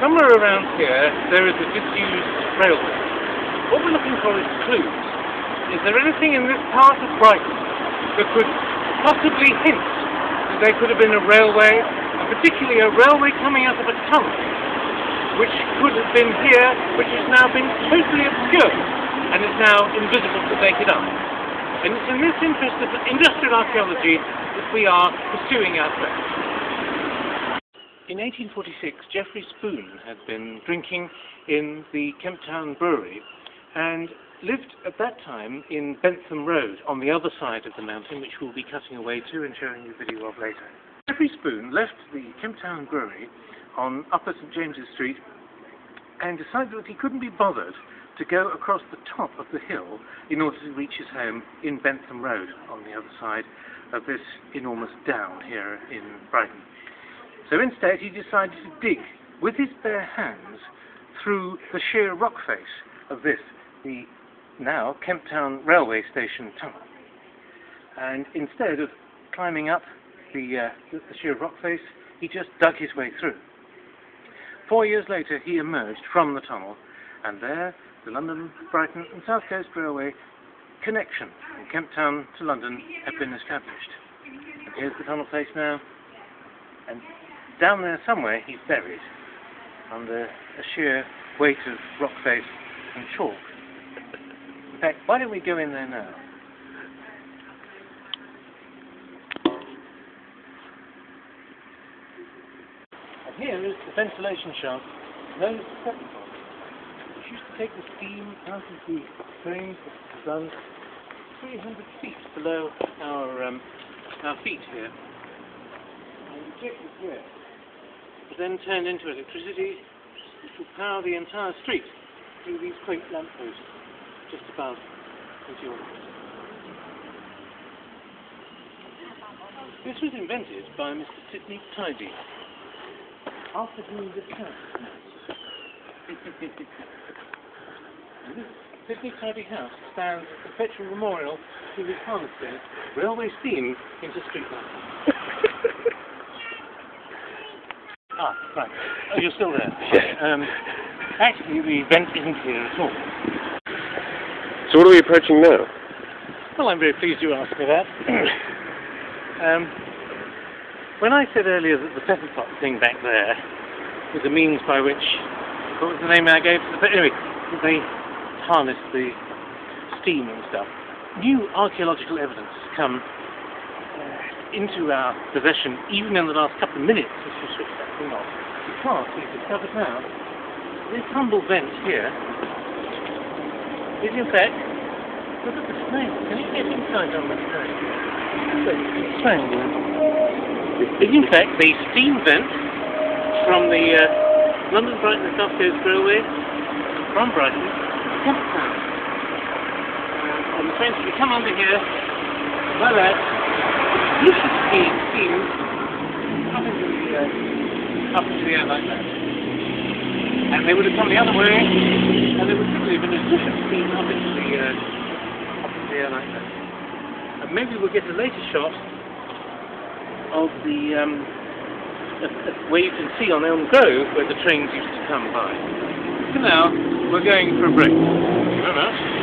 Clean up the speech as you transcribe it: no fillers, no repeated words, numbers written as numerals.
Somewhere around here, there is a disused railway. What we're looking for is clues. Is there anything in this part of Brighton that could possibly hint that there could have been a railway, and particularly a railway coming out of a tunnel, which could have been here, which has now been totally obscured, and is now invisible to make it up. And it's in this interest of industrial archaeology that we are pursuing our quest. In 1846, Geoffrey Spoon had been drinking in the Kemp Town brewery and lived at that time in Bentham Road on the other side of the mountain, which we'll be cutting away to and showing you a video of later. Geoffrey Spoon left the Kemp Town brewery on Upper St James's Street and decided that he couldn't be bothered to go across the top of the hill in order to reach his home in Bentham Road on the other side of this enormous down here in Brighton. So instead he decided to dig with his bare hands through the sheer rock face of this, the now Kemp Town railway station tunnel. And instead of climbing up the sheer rock face, he just dug his way through. 4 years later he emerged from the tunnel, and there the London, Brighton and South Coast Railway connection from Kemp Town to London had been established. And here's the tunnel face now, and down there somewhere he's buried under a sheer weight of rock face and chalk. In fact, why don't we go in there now? And here is the ventilation shaft known as the septic box, which used to take the steam out of the trains that was done 300 feet below our feet here. And the trick is here. It then turned into electricity, which would power the entire street through these quaint lampposts just above your office. This was invented by Mr. Sidney Tidy, after whom this house is named. This Sidney Tidy house stands as a perpetual memorial to his harnesses, railway steam into street lighting. Ah, right. Oh, you're still there. Actually, the vent isn't here at all. So what are we approaching now? Well, I'm very pleased you asked me that. When I said earlier that the pepper pot thing back there was a means by which, what was the name I gave? Anyway, they harnessed the steam and stuff. New archaeological evidence has come into our possession even in the last couple of minutes since we switched that thing off, because we've discovered now this humble vent here is in fact, look at the snail. Can you get inside on the snail? Is in fact the steam vent from the London, Brighton and South Coast Railway from Brighton to Kemp Town. And the trains will come under here like that. You should see steam up into the air like that. And they would have come the other way, and there would simply have been a different steam up into the air like that. And maybe we'll get a later shot of the where you can see on Elm Grove where the trains used to come by. For now, we're going for a break. Thank you very much.